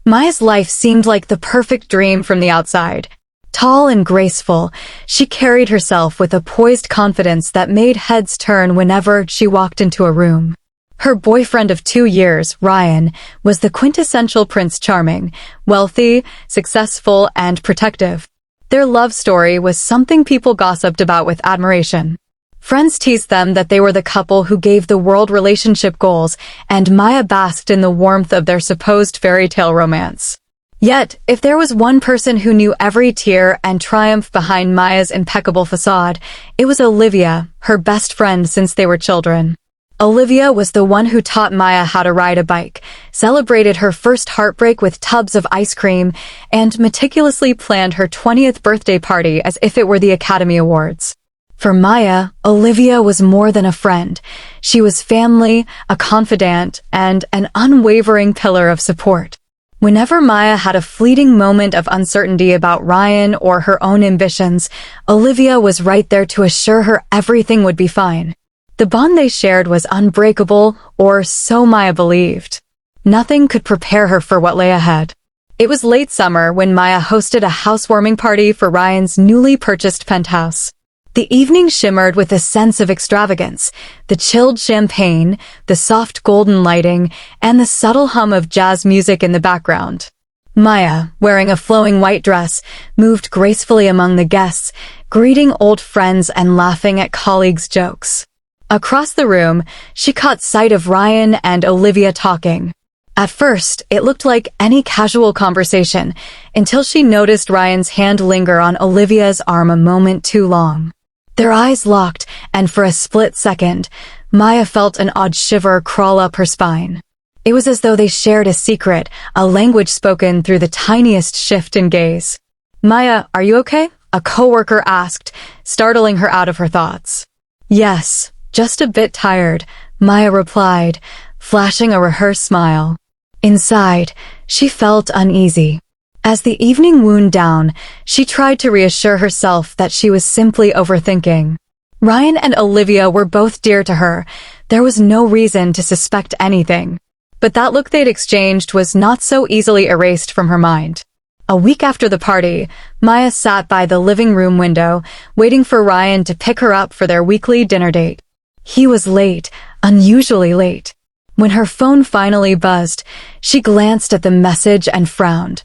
Maya's life seemed like the perfect dream from the outside. Tall and graceful, she carried herself with a poised confidence that made heads turn whenever she walked into a room. Her boyfriend of 2 years, Ryan, was the quintessential Prince Charming, wealthy, successful, and protective. Their love story was something people gossiped about with admiration. Friends teased them that they were the couple who gave the world relationship goals, and Maya basked in the warmth of their supposed fairy tale romance. Yet, if there was one person who knew every tear and triumph behind Maya's impeccable facade, it was Olivia, her best friend since they were children. Olivia was the one who taught Maya how to ride a bike, celebrated her first heartbreak with tubs of ice cream, and meticulously planned her 20th birthday party as if it were the Academy Awards. For Maya, Olivia was more than a friend. She was family, a confidant, and an unwavering pillar of support. Whenever Maya had a fleeting moment of uncertainty about Ryan or her own ambitions, Olivia was right there to assure her everything would be fine. The bond they shared was unbreakable, or so Maya believed. Nothing could prepare her for what lay ahead. It was late summer when Maya hosted a housewarming party for Ryan's newly purchased penthouse. The evening shimmered with a sense of extravagance, the chilled champagne, the soft golden lighting, and the subtle hum of jazz music in the background. Maya, wearing a flowing white dress, moved gracefully among the guests, greeting old friends and laughing at colleagues' jokes. Across the room, she caught sight of Ryan and Olivia talking. At first, it looked like any casual conversation, until she noticed Ryan's hand linger on Olivia's arm a moment too long. Their eyes locked, and for a split second, Maya felt an odd shiver crawl up her spine. It was as though they shared a secret, a language spoken through the tiniest shift in gaze. "Maya, are you okay?" a coworker asked, startling her out of her thoughts. "Yes, just a bit tired," Maya replied, flashing a rehearsed smile. Inside, she felt uneasy. As the evening wound down, she tried to reassure herself that she was simply overthinking. Ryan and Olivia were both dear to her. There was no reason to suspect anything. But that look they'd exchanged was not so easily erased from her mind. A week after the party, Maya sat by the living room window, waiting for Ryan to pick her up for their weekly dinner date. He was late, unusually late. When her phone finally buzzed, she glanced at the message and frowned.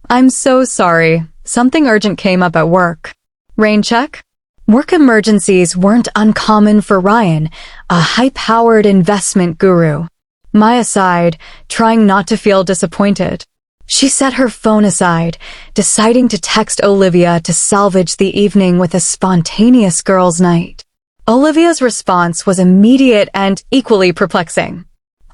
"I'm so sorry. Something urgent came up at work." Rain check? Work emergencies weren't uncommon for Ryan, a high-powered investment guru. Maya sighed, trying not to feel disappointed. She set her phone aside, deciding to text Olivia to salvage the evening with a spontaneous girls' night. Olivia's response was immediate and equally perplexing.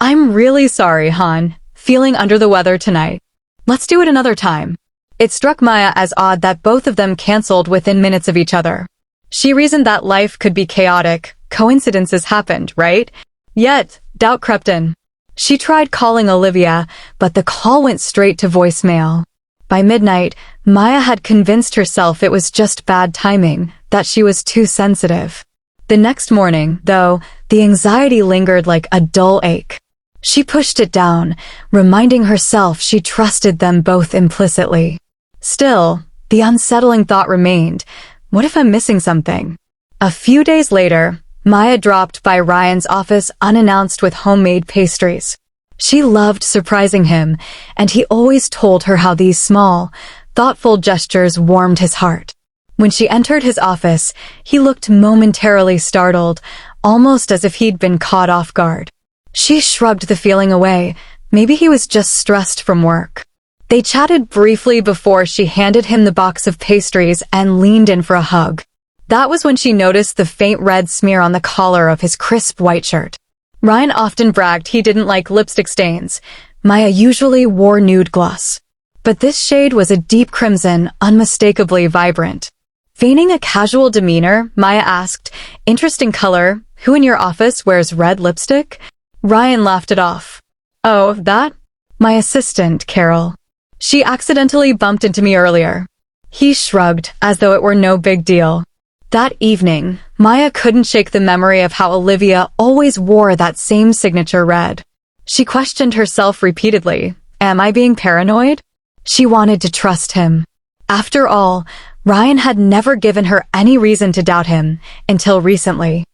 "I'm really sorry, hon. Feeling under the weather tonight. Let's do it another time." It struck Maya as odd that both of them canceled within minutes of each other. She reasoned that life could be chaotic, coincidences happened, right? Yet, doubt crept in. She tried calling Olivia, but the call went straight to voicemail. By midnight, Maya had convinced herself it was just bad timing, that she was too sensitive. The next morning, though, the anxiety lingered like a dull ache. She pushed it down, reminding herself she trusted them both implicitly. Still, the unsettling thought remained, what if I'm missing something? A few days later, Maya dropped by Ryan's office unannounced with homemade pastries. She loved surprising him, and he always told her how these small, thoughtful gestures warmed his heart. When she entered his office, he looked momentarily startled, almost as if he'd been caught off guard. She shrugged the feeling away. Maybe he was just stressed from work. They chatted briefly before she handed him the box of pastries and leaned in for a hug. That was when she noticed the faint red smear on the collar of his crisp white shirt. Ryan often bragged he didn't like lipstick stains. Maya usually wore nude gloss. But this shade was a deep crimson, unmistakably vibrant. Feigning a casual demeanor, Maya asked, "Interesting color. Who in your office wears red lipstick?" Ryan laughed it off. "Oh, that? My assistant, Carol. She accidentally bumped into me earlier." He shrugged, as though it were no big deal. That evening, Maya couldn't shake the memory of how Olivia always wore that same signature red. She questioned herself repeatedly. Am I being paranoid? She wanted to trust him. After all, Ryan had never given her any reason to doubt him until recently.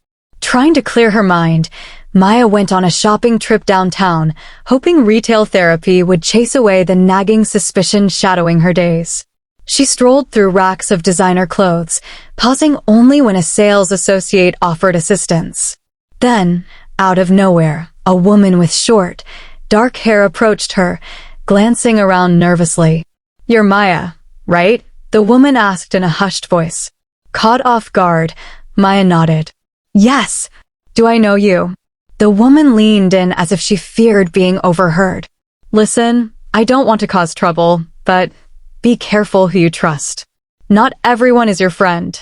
Trying to clear her mind, Maya went on a shopping trip downtown, hoping retail therapy would chase away the nagging suspicion shadowing her days. She strolled through racks of designer clothes, pausing only when a sales associate offered assistance. Then, out of nowhere, a woman with short, dark hair approached her, glancing around nervously. "You're Maya, right?" the woman asked in a hushed voice. Caught off guard, Maya nodded. "Yes. Do I know you?" The woman leaned in as if she feared being overheard. "Listen, I don't want to cause trouble, but be careful who you trust. Not everyone is your friend."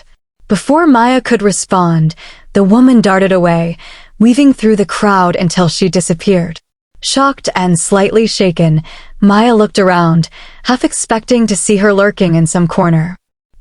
Before Maya could respond, the woman darted away, weaving through the crowd until she disappeared. Shocked and slightly shaken, Maya looked around, half expecting to see her lurking in some corner.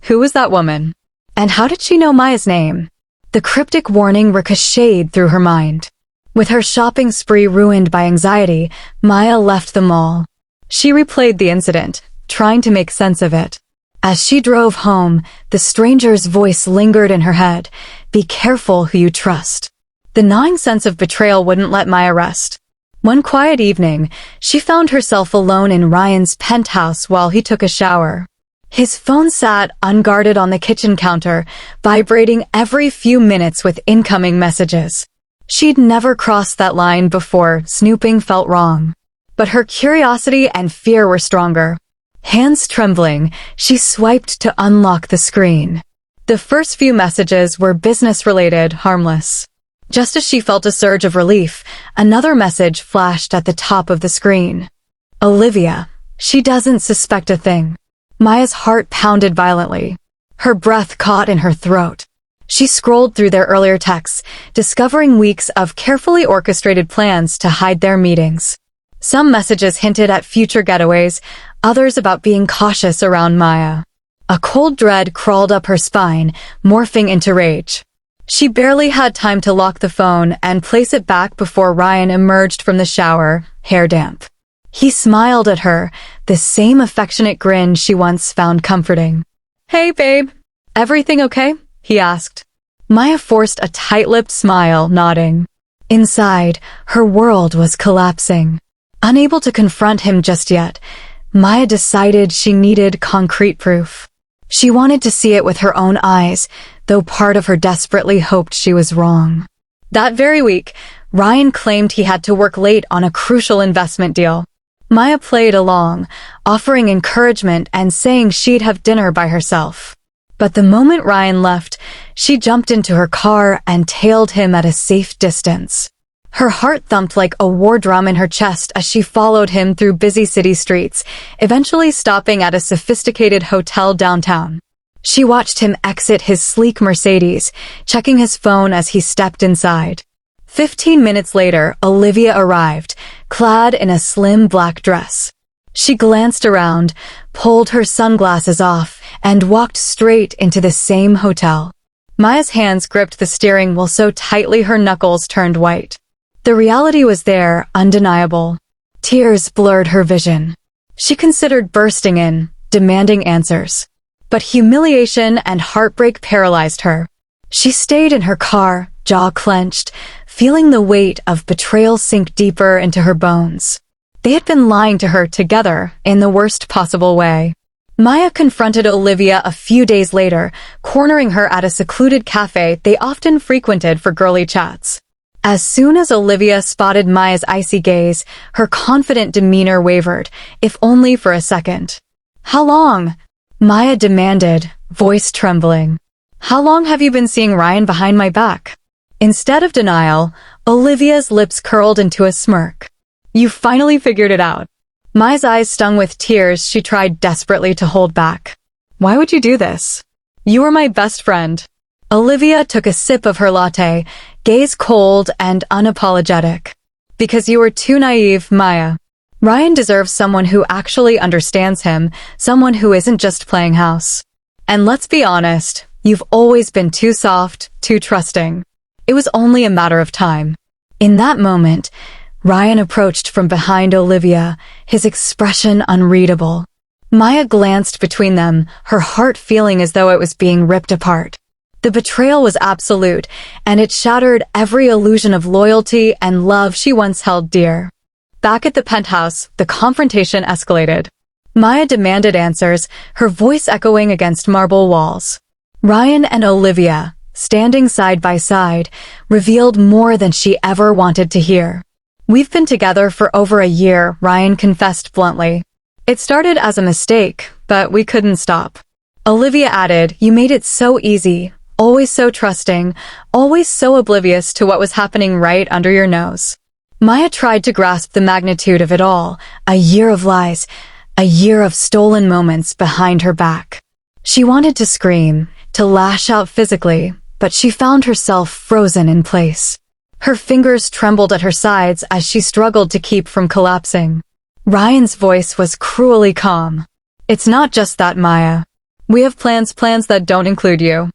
Who was that woman? And how did she know Maya's name? The cryptic warning ricocheted through her mind. With her shopping spree ruined by anxiety, Maya left the mall. She replayed the incident, trying to make sense of it. As she drove home, the stranger's voice lingered in her head. Be careful who you trust. The gnawing sense of betrayal wouldn't let Maya rest. One quiet evening, she found herself alone in Ryan's penthouse while he took a shower. His phone sat unguarded on the kitchen counter, vibrating every few minutes with incoming messages. She'd never crossed that line before. Snooping felt wrong. But her curiosity and fear were stronger. Hands trembling, she swiped to unlock the screen. The first few messages were business-related, harmless. Just as she felt a surge of relief, another message flashed at the top of the screen. Olivia. She doesn't suspect a thing. Maya's heart pounded violently. Her breath caught in her throat. She scrolled through their earlier texts, discovering weeks of carefully orchestrated plans to hide their meetings. Some messages hinted at future getaways, others about being cautious around Maya. A cold dread crawled up her spine, morphing into rage. She barely had time to lock the phone and place it back before Ryan emerged from the shower, hair damp. He smiled at her, the same affectionate grin she once found comforting. "Hey, babe. Everything okay?" he asked. Maya forced a tight-lipped smile, nodding. Inside, her world was collapsing. Unable to confront him just yet, Maya decided she needed concrete proof. She wanted to see it with her own eyes, though part of her desperately hoped she was wrong. That very week, Ryan claimed he had to work late on a crucial investment deal. Maya played along, offering encouragement and saying she'd have dinner by herself. But the moment Ryan left, she jumped into her car and tailed him at a safe distance. Her heart thumped like a war drum in her chest as she followed him through busy city streets, eventually stopping at a sophisticated hotel downtown. She watched him exit his sleek Mercedes, checking his phone as he stepped inside. 15 minutes later, Olivia arrived, clad in a slim black dress. She glanced around, pulled her sunglasses off, and walked straight into the same hotel. Maya's hands gripped the steering wheel so tightly her knuckles turned white. The reality was there, undeniable. Tears blurred her vision. She considered bursting in, demanding answers. But humiliation and heartbreak paralyzed her. She stayed in her car, jaw clenched, feeling the weight of betrayal sink deeper into her bones. They had been lying to her together in the worst possible way. Maya confronted Olivia a few days later, cornering her at a secluded cafe they often frequented for girly chats. As soon as Olivia spotted Maya's icy gaze, her confident demeanor wavered, if only for a second. "How long?" Maya demanded, voice trembling. "How long have you been seeing Ryan behind my back?" Instead of denial, Olivia's lips curled into a smirk. "You finally figured it out." Maya's eyes stung with tears she tried desperately to hold back. "Why would you do this? You were my best friend." Olivia took a sip of her latte, gaze cold and unapologetic. "Because you were too naive, Maya. Ryan deserves someone who actually understands him, someone who isn't just playing house. And let's be honest, you've always been too soft, too trusting. It was only a matter of time." In that moment, Ryan approached from behind Olivia, his expression unreadable. Maya glanced between them, her heart feeling as though it was being ripped apart. The betrayal was absolute, and it shattered every illusion of loyalty and love she once held dear. Back at the penthouse, the confrontation escalated. Maya demanded answers, her voice echoing against marble walls. Ryan and Olivia, standing side by side, revealed more than she ever wanted to hear. "We've been together for over a year," Ryan confessed bluntly. "It started as a mistake, but we couldn't stop." Olivia added, "You made it so easy, always so trusting, always so oblivious to what was happening right under your nose." Maya tried to grasp the magnitude of it all, a year of lies, a year of stolen moments behind her back. She wanted to scream, to lash out physically, but she found herself frozen in place. Her fingers trembled at her sides as she struggled to keep from collapsing. Ryan's voice was cruelly calm. "It's not just that, Maya. We have plans that don't include you."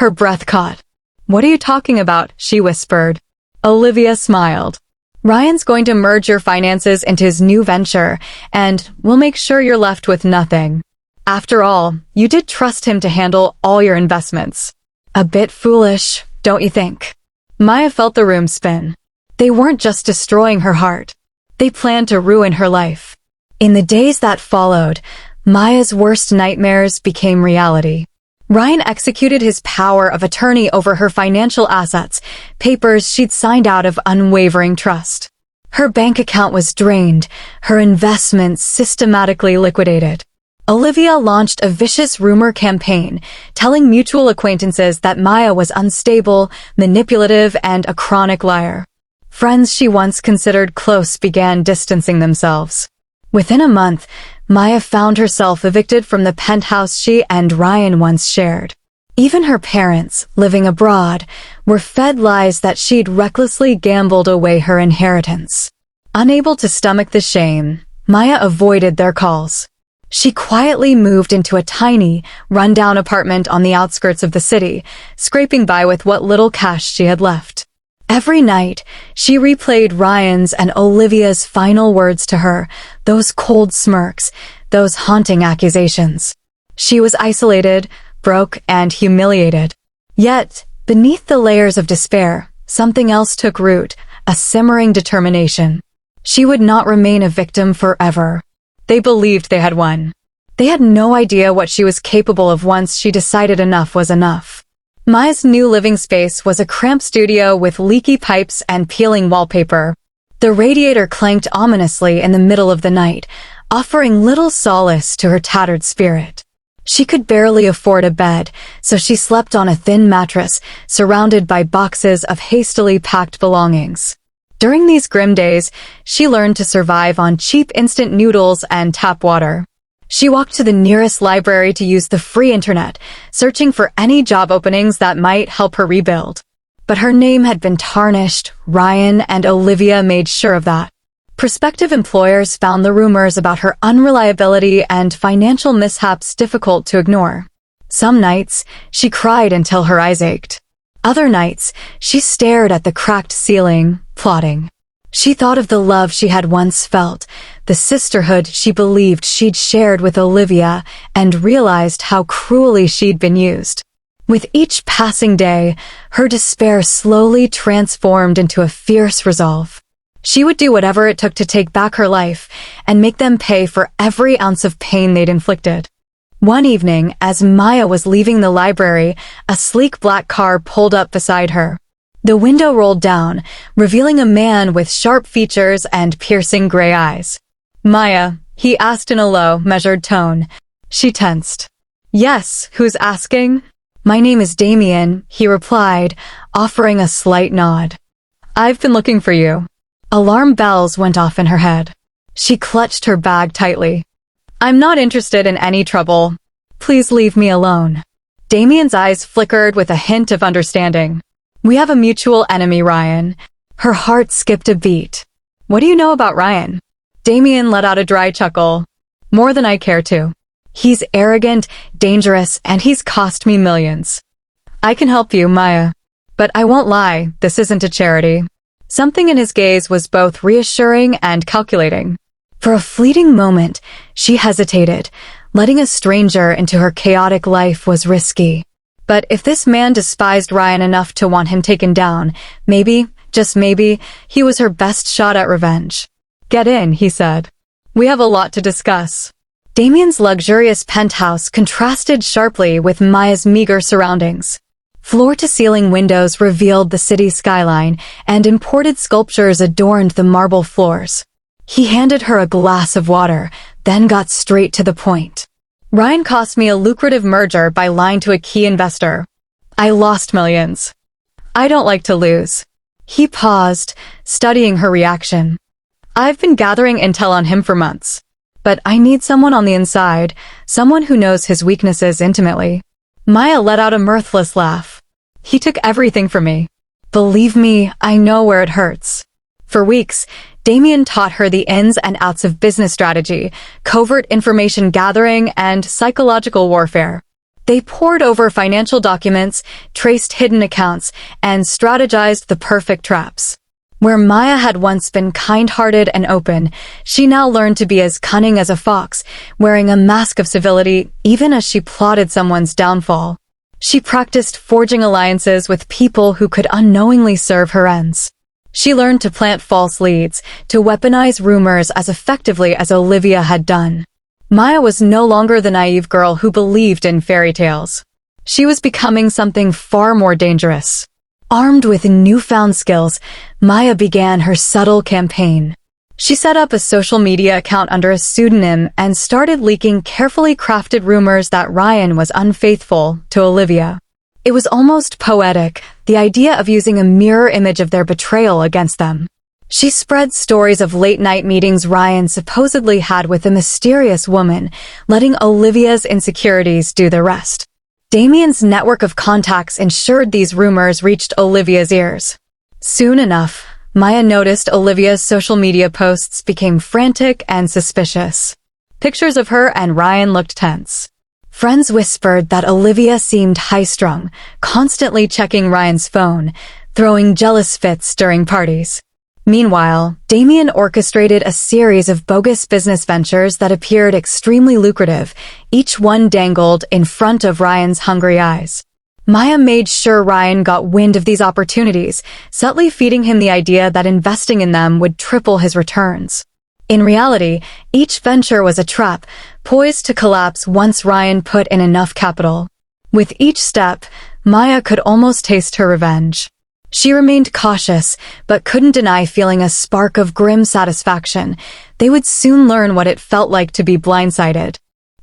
Her breath caught. "What are you talking about?" she whispered. Olivia smiled. "Ryan's going to merge your finances into his new venture, and we'll make sure you're left with nothing. After all, you did trust him to handle all your investments." A bit foolish, don't you think? Maya felt the room spin. They weren't just destroying her heart. They planned to ruin her life. In the days that followed, Maya's worst nightmares became reality. Ryan executed his power of attorney over her financial assets, papers she'd signed out of unwavering trust. Her bank account was drained, her investments systematically liquidated. Olivia launched a vicious rumor campaign, telling mutual acquaintances that Maya was unstable, manipulative, and a chronic liar. Friends she once considered close began distancing themselves. Within a month, Maya found herself evicted from the penthouse she and Ryan once shared. Even her parents, living abroad, were fed lies that she'd recklessly gambled away her inheritance. Unable to stomach the shame, Maya avoided their calls. She quietly moved into a tiny, run-down apartment on the outskirts of the city, scraping by with what little cash she had left. Every night, she replayed Ryan's and Olivia's final words to her, those cold smirks, those haunting accusations. She was isolated, broke, and humiliated. Yet, beneath the layers of despair, something else took root, a simmering determination. She would not remain a victim forever. They believed they had won. They had no idea what she was capable of once she decided enough was enough. Maya's new living space was a cramped studio with leaky pipes and peeling wallpaper. The radiator clanked ominously in the middle of the night, offering little solace to her tattered spirit. She could barely afford a bed, so she slept on a thin mattress, surrounded by boxes of hastily packed belongings. During these grim days, she learned to survive on cheap instant noodles and tap water. She walked to the nearest library to use the free internet, searching for any job openings that might help her rebuild. But her name had been tarnished. Ryan and Olivia made sure of that. Prospective employers found the rumors about her unreliability and financial mishaps difficult to ignore. Some nights, she cried until her eyes ached. Other nights, she stared at the cracked ceiling, plotting. She thought of the love she had once felt, the sisterhood she believed she'd shared with Olivia, and realized how cruelly she'd been used. With each passing day, her despair slowly transformed into a fierce resolve. She would do whatever it took to take back her life and make them pay for every ounce of pain they'd inflicted. One evening, as Maya was leaving the library, a sleek black car pulled up beside her. The window rolled down, revealing a man with sharp features and piercing gray eyes. "Maya," he asked in a low, measured tone. She tensed. "Yes, who's asking?" "My name is Damien," he replied, offering a slight nod. "I've been looking for you." Alarm bells went off in her head. She clutched her bag tightly. "I'm not interested in any trouble. Please leave me alone." Damien's eyes flickered with a hint of understanding. "We have a mutual enemy, Ryan." Her heart skipped a beat. "What do you know about Ryan?" Damien let out a dry chuckle. "More than I care to. He's arrogant, dangerous, and he's cost me millions. I can help you, Maya. But I won't lie, this isn't a charity. Something in his gaze was both reassuring and calculating. For a fleeting moment, she hesitated. Letting a stranger into her chaotic life was risky. But if this man despised Ryan enough to want him taken down, maybe, just maybe, he was her best shot at revenge. "Get in," he said. "We have a lot to discuss." Damien's luxurious penthouse contrasted sharply with Maya's meager surroundings. Floor-to-ceiling windows revealed the city skyline, and imported sculptures adorned the marble floors. He handed her a glass of water, then got straight to the point. "Ryan cost me a lucrative merger by lying to a key investor. I lost millions. I don't like to lose." He paused, studying her reaction. "I've been gathering intel on him for months. But I need someone on the inside, someone who knows his weaknesses intimately." Maya let out a mirthless laugh. "He took everything from me. Believe me, I know where it hurts." For weeks, Damien taught her the ins and outs of business strategy, covert information gathering, and psychological warfare. They pored over financial documents, traced hidden accounts, and strategized the perfect traps. Where Maya had once been kind-hearted and open, she now learned to be as cunning as a fox, wearing a mask of civility even as she plotted someone's downfall. She practiced forging alliances with people who could unknowingly serve her ends. She learned to plant false leads, to weaponize rumors as effectively as Olivia had done. Maya was no longer the naive girl who believed in fairy tales. She was becoming something far more dangerous. Armed with newfound skills, Maya began her subtle campaign. She set up a social media account under a pseudonym and started leaking carefully crafted rumors that Ryan was unfaithful to Olivia. It was almost poetic, the idea of using a mirror image of their betrayal against them. She spread stories of late-night meetings Ryan supposedly had with a mysterious woman, letting Olivia's insecurities do the rest. Damien's network of contacts ensured these rumors reached Olivia's ears. Soon enough, Maya noticed Olivia's social media posts became frantic and suspicious. Pictures of her and Ryan looked tense. Friends whispered that Olivia seemed high-strung, constantly checking Ryan's phone, throwing jealous fits during parties. Meanwhile, Damien orchestrated a series of bogus business ventures that appeared extremely lucrative, each one dangled in front of Ryan's hungry eyes. Maya made sure Ryan got wind of these opportunities, subtly feeding him the idea that investing in them would triple his returns. In reality, each venture was a trap, poised to collapse once Ryan put in enough capital. With each step, Maya could almost taste her revenge. She remained cautious, but couldn't deny feeling a spark of grim satisfaction. They would soon learn what it felt like to be blindsided.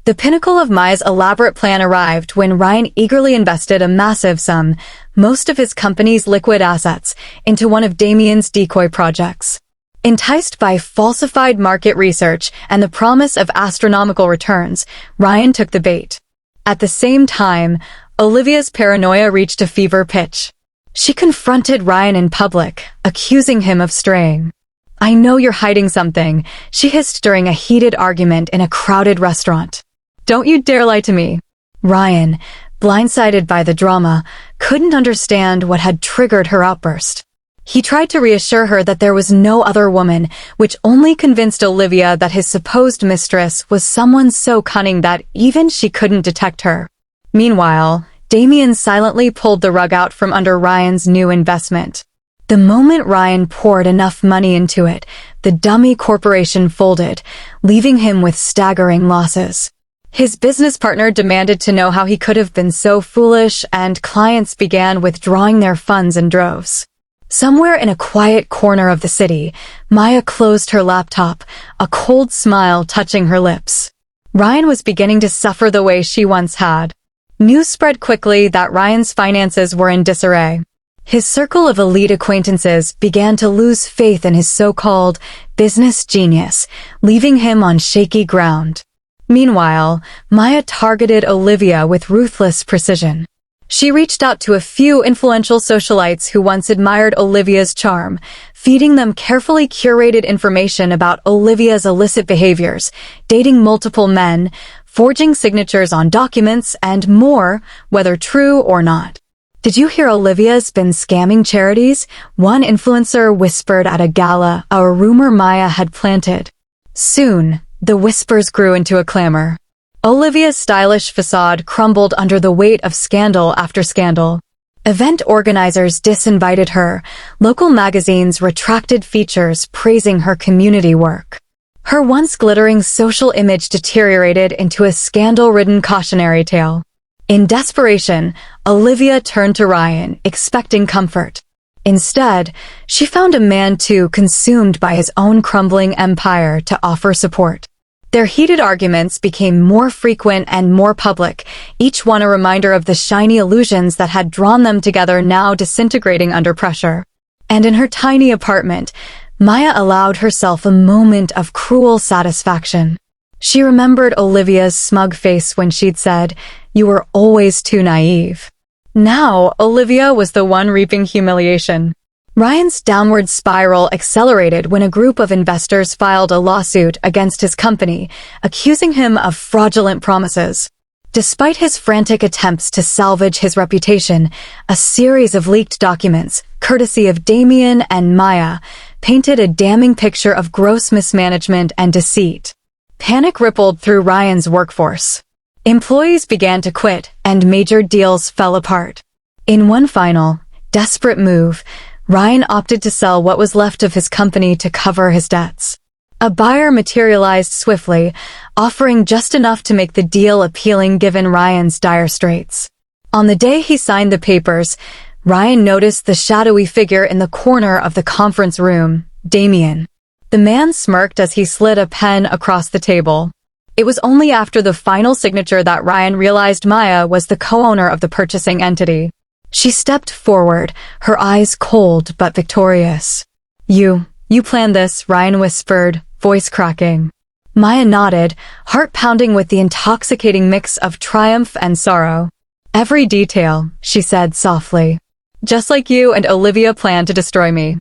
The pinnacle of Maya's elaborate plan arrived when Ryan eagerly invested a massive sum, most of his company's liquid assets, into one of Damien's decoy projects. Enticed by falsified market research and the promise of astronomical returns, Ryan took the bait. At the same time, Olivia's paranoia reached a fever pitch. She confronted Ryan in public, accusing him of straying. "I know you're hiding something," she hissed during a heated argument in a crowded restaurant. "Don't you dare lie to me." Ryan, blindsided by the drama, couldn't understand what had triggered her outburst. He tried to reassure her that there was no other woman, which only convinced Olivia that his supposed mistress was someone so cunning that even she couldn't detect her. Meanwhile, Damien silently pulled the rug out from under Ryan's new investment. The moment Ryan poured enough money into it, the dummy corporation folded, leaving him with staggering losses. His business partner demanded to know how he could have been so foolish, and clients began withdrawing their funds in droves. Somewhere in a quiet corner of the city, Maya closed her laptop, a cold smile touching her lips. Ryan was beginning to suffer the way she once had. News spread quickly that Ryan's finances were in disarray. His circle of elite acquaintances began to lose faith in his so-called business genius, leaving him on shaky ground. Meanwhile, Maya targeted Olivia with ruthless precision. She reached out to a few influential socialites who once admired Olivia's charm, feeding them carefully curated information about Olivia's illicit behaviors, dating multiple men, forging signatures on documents, and more, whether true or not. "Did you hear Olivia's been scamming charities?" one influencer whispered at a gala, a rumor Maya had planted. Soon, the whispers grew into a clamor. Olivia's stylish facade crumbled under the weight of scandal after scandal. Event organizers disinvited her. Local magazines retracted features praising her community work. Her once glittering social image deteriorated into a scandal-ridden cautionary tale. In desperation, Olivia turned to Ryan, expecting comfort. Instead, she found a man too consumed by his own crumbling empire to offer support. Their heated arguments became more frequent and more public, each one a reminder of the shiny illusions that had drawn them together now disintegrating under pressure. And in her tiny apartment, Maya allowed herself a moment of cruel satisfaction. She remembered Olivia's smug face when she'd said, "You were always too naive." Now, Olivia was the one reaping humiliation. Ryan's downward spiral accelerated when a group of investors filed a lawsuit against his company, accusing him of fraudulent promises. Despite his frantic attempts to salvage his reputation, a series of leaked documents, courtesy of Damien and Maya, painted a damning picture of gross mismanagement and deceit. Panic rippled through Ryan's workforce. Employees began to quit, and major deals fell apart. In one final, desperate move, Ryan opted to sell what was left of his company to cover his debts. A buyer materialized swiftly, offering just enough to make the deal appealing given Ryan's dire straits. On the day he signed the papers, Ryan noticed the shadowy figure in the corner of the conference room, Damien. The man smirked as he slid a pen across the table. It was only after the final signature that Ryan realized Maya was the co-owner of the purchasing entity. She stepped forward, her eyes cold but victorious. You planned this," Ryan whispered, voice cracking. Maya nodded, heart pounding with the intoxicating mix of triumph and sorrow. "Every detail," she said softly. "Just like you and Olivia planned to destroy me."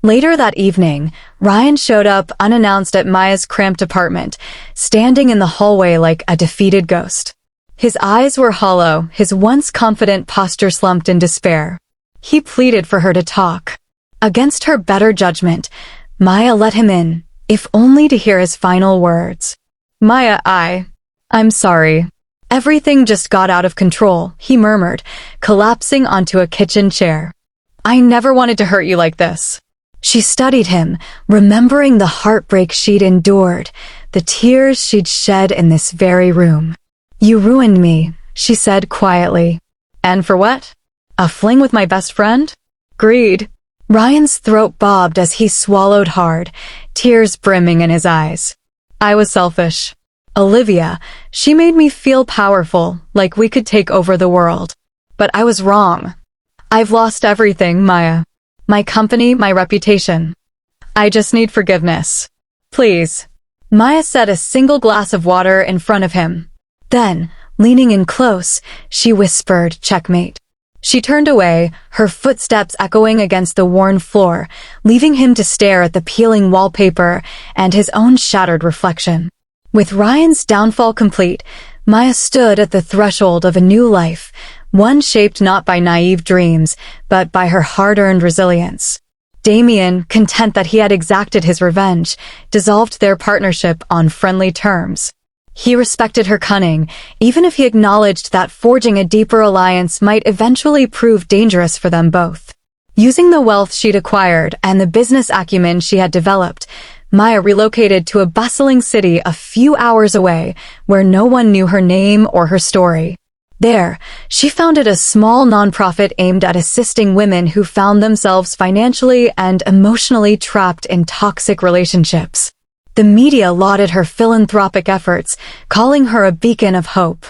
Later that evening, Ryan showed up unannounced at Maya's cramped apartment, standing in the hallway like a defeated ghost. His eyes were hollow, his once confident posture slumped in despair. He pleaded for her to talk. Against her better judgment, Maya let him in, if only to hear his final words. "Maya, I'm sorry. Everything just got out of control," he murmured, collapsing onto a kitchen chair. "I never wanted to hurt you like this." She studied him, remembering the heartbreak she'd endured, the tears she'd shed in this very room. "You ruined me," she said quietly. "And for what? A fling with my best friend? Greed." Ryan's throat bobbed as he swallowed hard, tears brimming in his eyes. "I was selfish. Olivia, she made me feel powerful, like we could take over the world. But I was wrong. I've lost everything, Maya. My company, my reputation. I just need forgiveness. Please." Maya set a single glass of water in front of him. Then, leaning in close, she whispered, "Checkmate." She turned away, her footsteps echoing against the worn floor, leaving him to stare at the peeling wallpaper and his own shattered reflection. With Ryan's downfall complete, Maya stood at the threshold of a new life, one shaped not by naive dreams, but by her hard-earned resilience. Damien, content that he had exacted his revenge, dissolved their partnership on friendly terms. He respected her cunning, even if he acknowledged that forging a deeper alliance might eventually prove dangerous for them both. Using the wealth she'd acquired and the business acumen she had developed, Maya relocated to a bustling city a few hours away, where no one knew her name or her story. There, she founded a small nonprofit aimed at assisting women who found themselves financially and emotionally trapped in toxic relationships. The media lauded her philanthropic efforts, calling her a beacon of hope.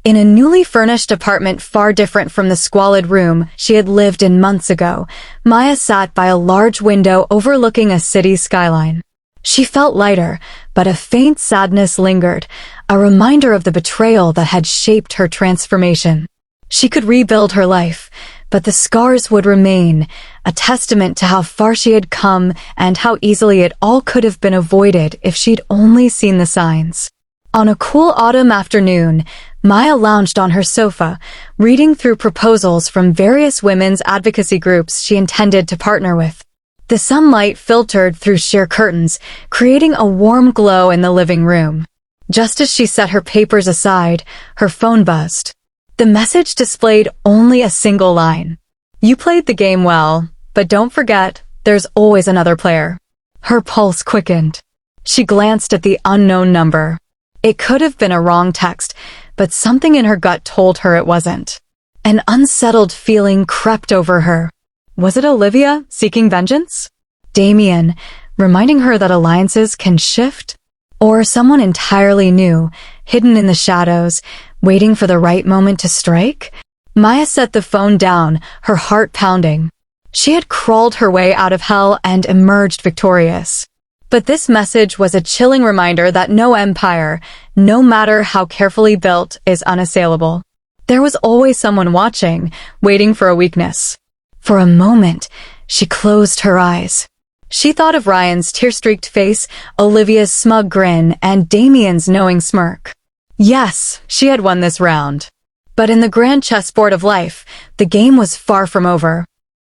In a newly furnished apartment far different from the squalid room she had lived in months ago, Maya sat by a large window overlooking a city skyline. She felt lighter, but a faint sadness lingered, a reminder of the betrayal that had shaped her transformation. She could rebuild her life, but the scars would remain, a testament to how far she had come and how easily it all could have been avoided if she'd only seen the signs. On a cool autumn afternoon, Maya lounged on her sofa, reading through proposals from various women's advocacy groups she intended to partner with. The sunlight filtered through sheer curtains, creating a warm glow in the living room. Just as she set her papers aside, her phone buzzed. The message displayed only a single line. "You played the game well, but don't forget, there's always another player." Her pulse quickened. She glanced at the unknown number. It could have been a wrong text, but something in her gut told her it wasn't. An unsettled feeling crept over her. Was it Olivia seeking vengeance? Damien, reminding her that alliances can shift? Or someone entirely new, hidden in the shadows, waiting for the right moment to strike? Maya set the phone down, her heart pounding. She had crawled her way out of hell and emerged victorious. But this message was a chilling reminder that no empire, no matter how carefully built, is unassailable. There was always someone watching, waiting for a weakness. For a moment, she closed her eyes. She thought of Ryan's tear-streaked face, Olivia's smug grin, and Damien's knowing smirk. Yes, she had won this round. But in the grand chessboard of life, the game was far from over.